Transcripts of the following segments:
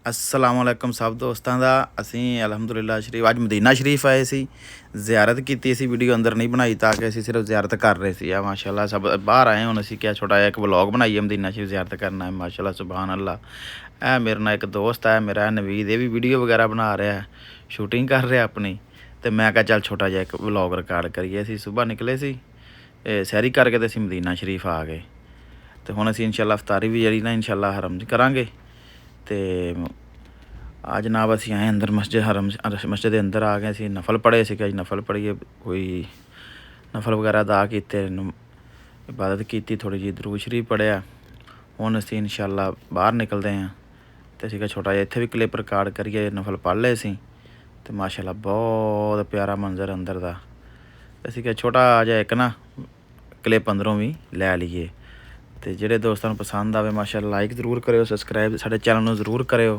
अस्सलामुअलैकुम सब दोस्तों का। असी अलहमदुलिल्लाह शरीफ अज मदीना शरीफ आए सी, ज़ियारत की सी। वीडियो अंदर नहीं बनाई ताकि असी सिर्फ ज़ियारत कर रहे थे। माशाल्लाह सब बाहर आए हूँ। असी क्या छोटा एक व्लॉग बनाइए मदीना शरीफ ज़ियारत करना है। माशाल्लाह सुबहान अल्लाह। ए मेरे नाल एक दोस्त है मेरा नवीद, ये भी वीडियो वगैरह बना रहा है, शूटिंग कर रहा अपनी। तो मैं क्या चल छोटा जहा एक व्लॉग रिकॉर्ड करिए। असी सुबह निकले सी सैरी करके तो असी मदीना शरीफ आ गए। तो हुण असी इंशाल्लाह अफ्तारी भी जी ना इंशाल्लाह हरम च करांगे। तो आज जनाब असी आए अंदर मस्जिद हरम मस्जिद के अंदर आ गए। असी नफल पढ़े सी, अज नफल पढ़िए, कोई नफल वगैरह अदा किए, इबादत की, थोड़ी जी दरूद शरीफ पढ़िया। हुण असी इंशाल्लाह बाहर निकलते हैं। तो असी छोटा जिहा इत्थे भी क्लिप रिकॉर्ड करिए, नफल पढ़ ले सी। तो माशाल्लाह बहुत प्यारा मंजर अंदर का। असी क्या छोटा जिहा एक ना क्लिप अंदरों भी लै लीए। तो जिहड़े दोस्तों पसंद आवे माशाल्लाह लाइक जरूर करियो, सबसक्राइब साडे चैनल नूं जरूर करियो।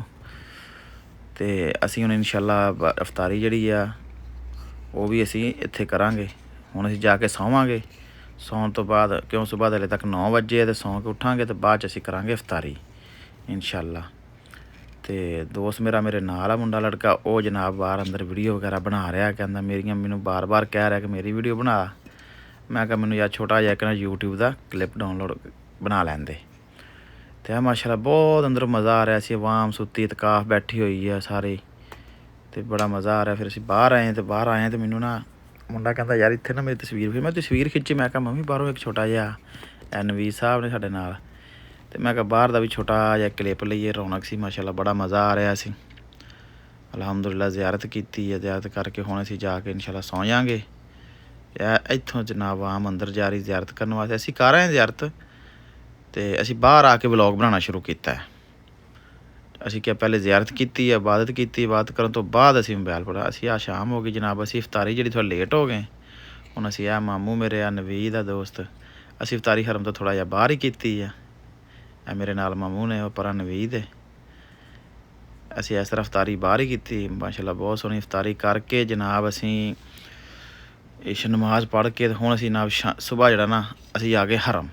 तो असी हुण इंशाल्लाह अफ्तारी जिहड़ी आ वो भी असी इत्थे करांगे। हुण असी जाके सौवांगे। सौन तो बाद क्यों सुबह हले तक 9 वजे, तो सौ के उठांगे तो बाद असी करांगे अफ्तारी इंशाल्लाह। तो दोस्त मेरा मेरे नाल आ मुंडा लड़का, वो जनाब बाहर अंदर वीडियो वगैरह बना रहा, कहंदा मेरियां मैनूं बार बार कह रहा कि मेरी वीडियो बना। मैं कहा मैनूं यार छोटा जिहा एक ना यूट्यूब का क्लिप डाउनलोड बना लैंदे। तो माशाल्लाह बहुत अंदर मज़ा आ रहा सी। अवाम सुत्ती इतकाफ बैठी हुई है सारी, तो बड़ा मज़ा आ रहा। फिर असीं बाहर आए तो मैनू ना मुंडा कहता यार इत्थे ना मेरी तस्वीर, फिर मैं तस्वीर खिच्ची। मैं कहा मम्मी बाहरों एक छोटा जिहा नवीद साहब ने साडे नाल। तो मैं कहा बाहर का भी छोटा जिहा क्लिप लईए, रौनक सी माशाल्लाह बड़ा मज़ा आ रहा सी। अलहमदुलिल्लाह ज़ियारत की है, ज़ियारत करके हुण असीं जाके इंशाल्लाह सौ जांगे। इत्थों जनाब आम अंदर जा रही ज़ियारत करने वास्ते, असीं कर रहे हैं ज़ियारत। तो असीं बाहर आके व्लॉग बनाना शुरू किया है। असी क्या पहले ज़ियारत की, इबादत की, इबादत करने तो बाद असी मोबाइल पढ़ा। असी आ शाम हो गई जनाब, असी इफ्तारी जी थोड़ा लेट हो गए। हुण असी आ मामू मेरे आ नवीद आ दोस्त, असी इफ्तारी हरम तो थोड़ा जिहा बाहर ही की है। मेरे नाल मामू ने पर नवीद है। असी इस तरह इफ्तारी बाहर ही की माशाल्लाह। बहुत सोहनी इफ्तारी करके जनाब असी इश नमाज पढ़ के हुण असी जनाब सुबह जिहड़ा ना असी आ गए हरम।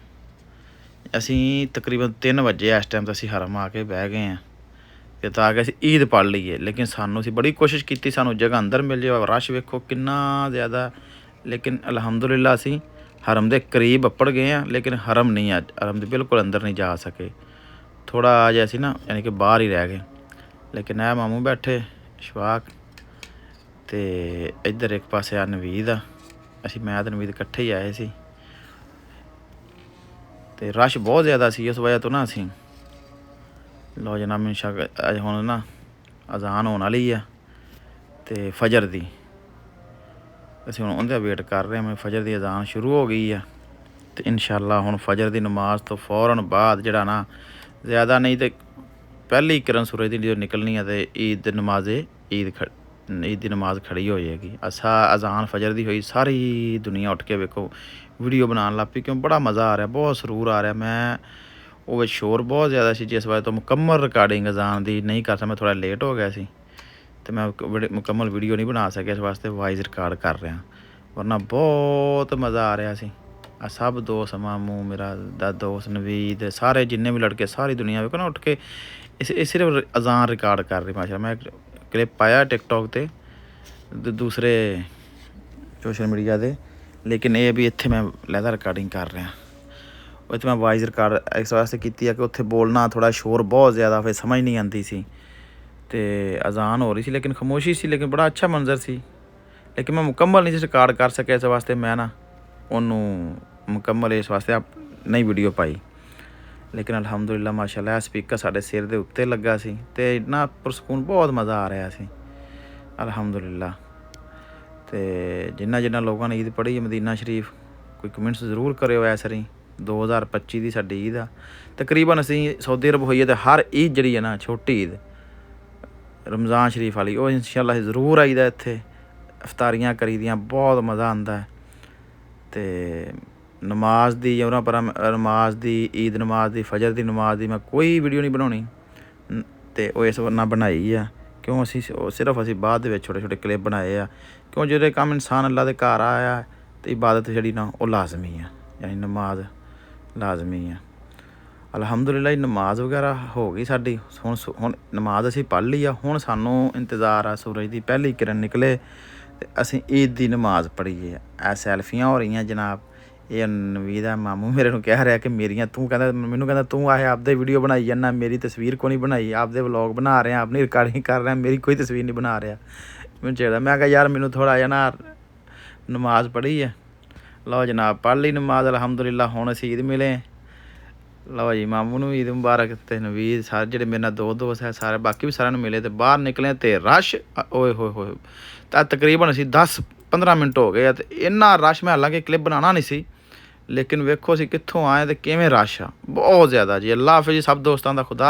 असी तकरीबन 3 वजे इस टाइम तो असी हरम आके बह गए हैं कि ताकि असी ईद पढ़ लीए। लेकिन सानू असी बड़ी कोशिश की सानू जगह अंदर मिल जाए। रश वेखो किन्ना ज़्यादा, लेकिन अलहमदुलिल्लाह असी हरम के करीब अपड़ गए हैं। लेकिन हरम नहीं, अज हरम के बिल्कुल अंदर नहीं जा सके। थोड़ा जिहा असी ना यानी कि बाहर ही रह गए। लेकिन ए मामू बैठे शवाक, तो इधर एक पासे आ नवीद आ। असी मैं तो नवीद इकट्ठे ही आए सी। तो रश बहुत ज़्यादा सी, इस वजह तो ना असी लो जनाब इंशा अज हुण ना अजान होने वाली है तो फजर दी असीं हुण उहदा वेट कर रहे हैं। फजर की अजान शुरू हो गई है। तो इंशाअल्लाह हुण फजर की नमाज तो फौरन बाद जिहड़ा ना ज़्यादा नहीं तो पहली ही किरण सूरज की जो निकलनी है तो ईद नमाज ईद की नमाज खड़ी हो जाएगी। अजान फजर की हुई, सारी दुनिया उठ के वेखो वीडियो बनाने लग पई। क्यों बड़ा मज़ा आ रहा, बहुत सरूर आ रहा। मैं वो शोर बहुत ज़्यादा सी, जिस वजह तो मुकम्मल रिकॉर्डिंग अजान की नहीं कर सकता। मैं थोड़ा लेट हो गया सी, तो मैं मुकम्मल वीडियो नहीं बना सकिया। इस वास्ते वाइस रिकॉर्ड कर रहा, वरना बहुत मज़ा आ रहा सी। सब दोस्त मामू मेरा दोस्त नवीद सारे जिन्ने भी लड़के सारी दुनिया वेखो ना उठ के इस सिर्फ अजान रिकॉर्ड कर रही। माशा मैं क्लिप पाया टिकटॉक ते दूसरे सोशल मीडिया ते, लेकिन ये भी इत्थे मैं लैदा रिकॉर्डिंग कर रहा। वो मैं वाइस रिकॉर्ड इस वास्ते की है कि उत्थे बोलना थोड़ा शोर बहुत ज़्यादा, फिर समझ नहीं आती सी। तो अजान हो रही सी लेकिन खामोशी सी, लेकिन बड़ा अच्छा मंजर सी। लेकिन मैं मुकम्मल नहीं रिकॉर्ड कर सकिया। इस वास्ते मैं ना उन्होंने मुकम्मल इस वास्ते नहीं वीडियो पाई। लेकिन अलहमदुलिल्लाह माशाल्लाह स्पीकर साढ़े सिर के उत्ते लगा सी, ते इन्ना पुरसकून बहुत मज़ा आ रहा सी अलहमदुलिल्लाह। तो जिन्ना लोगों ने ईद पढ़ी है मदीना शरीफ, कोई कमेंट्स जरूर करो। ऐसरी 2025 की साडी ईद आ। तकरीबन असी सऊदी अरब होईए तो हर ईद जी है ना छोटी ईद रमज़ान शरीफ वाली वो इंशाअल्लाह जरूर आईदा। इत्थे इफ्तारियां करी दियां, बहुत मज़ा आंदा है। तो नमाज दी उन्होंने पर नमाज दी, ईद नमाज दी, फजर की नमाज की मैं कोई वीडियो नहीं बनानी। तो वो इस ना बनाई है क्यों असी सिर्फ असी बाद छोटे छोटे क्लिप बनाए आ। क्यों जो काम इंसान अल्लाह के घर आया तो इबादत जी ना वो लाजमी है, यानी नमाज लाजमी है। ਅਲਹਮਦੁਲਿਲਾ ਨਮਾਜ਼ ਵਗੈਰਾ ਹੋ ਗਈ ਸਾਡੀ। ਹੁਣ ਨਮਾਜ਼ ਅਸੀਂ ਪੜ੍ਹ ਲਈ ਆ। ਹੁਣ ਸਾਨੂੰ ਇੰਤਜ਼ਾਰ ਆ ਸੂਰਜ ਦੀ ਪਹਿਲੀ ਕਿਰਨ ਨਿਕਲੇ ਤੇ ਅਸੀਂ ਈਦ ਦੀ ਨਮਾਜ਼ ਪੜ੍ਹੀਏ। ਇਹ ਸੈਲਫੀਆਂ ਹੋ ਰਹੀਆਂ ਜਨਾਬ। ਇਹ ਨਵੀਦ ਆ ਮਾਮੂ ਮੇਰੇ ਨੂੰ ਕਹਿ ਰਿਹਾ ਕਿ ਮੇਰੀਆਂ ਤੂੰ ਕਹਿੰਦਾ ਮੈਨੂੰ ਕਹਿੰਦਾ ਤੂੰ ਆਏ ਆਪਦੇ ਵੀਡੀਓ ਬਣਾਈ ਜਾਂਦਾ, ਮੇਰੀ ਤਸਵੀਰ ਕੋਈ ਨਹੀਂ ਬਣਾਈ, ਆਪਦੇ ਵਲੋਗ ਬਣਾ ਰਿਹਾ, ਆਪਣੀ ਰਿਕਾਰਡਿੰਗ ਕਰ ਰਿਹਾ, ਮੇਰੀ ਕੋਈ ਤਸਵੀਰ ਨਹੀਂ ਬਣਾ ਰਿਹਾ। ਮੈਨੂੰ ਚਾਹੀਦਾ ਮੈਂ ਕਿਹਾ ਯਾਰ ਮੈਨੂੰ ਥੋੜ੍ਹਾ ਜਿਹਾ ਨਾ ਨਮਾਜ਼ ਪੜ੍ਹੀ ਹੈ। ਲਓ ਜਨਾਬ ਪੜ੍ਹ ਲਈ ਨਮਾਜ਼ ਅਲਹਮਦੁਲਿਲਾ। ਹੁਣ ਅਸੀਂ ਈਦ ਮਿਲੇ। ਲਓ ਜੀ ਮਾਮੂ ਨੂੰ ਈਦ ਮੁਬਾਰਕ ਤੇ ਨਵੀਦ ਸਾਰੇ ਜਿਹੜੇ ਮੇਰੇ ਨਾਲ ਦੋ ਦੋਸਤ ਹੈ ਸਾਰੇ ਬਾਕੀ ਵੀ ਸਾਰਿਆਂ ਨੂੰ ਮਿਲੇ ਤੇ ਬਾਹਰ ਨਿਕਲੇ ਤੇ ਰਸ਼ ਓਏ ਹੋਏ ਹੋਏ। ਤਾਂ ਤਕਰੀਬਨ ਅਸੀਂ 10-15 ਮਿੰਟ ਹੋ ਗਏ ਆ ਤੇ ਇੰਨਾ ਰਸ਼ ਮੈਂ ਹਾਲਾਂਕਿ ਕਲਿੱਪ ਬਣਾਉਣਾ ਨਹੀਂ ਸੀ, ਲੇਕਿਨ ਵੇਖੋ ਅਸੀਂ ਕਿੱਥੋਂ ਆਏ ਤੇ ਕਿਵੇਂ ਰਸ਼ ਆ, ਬਹੁਤ ਜ਼ਿਆਦਾ ਜੀ। ਅੱਲਾ ਹਾਫਿਜ਼ ਜੀ ਸਭ ਦੋਸਤਾਂ ਦਾ। ਖੁਦਾ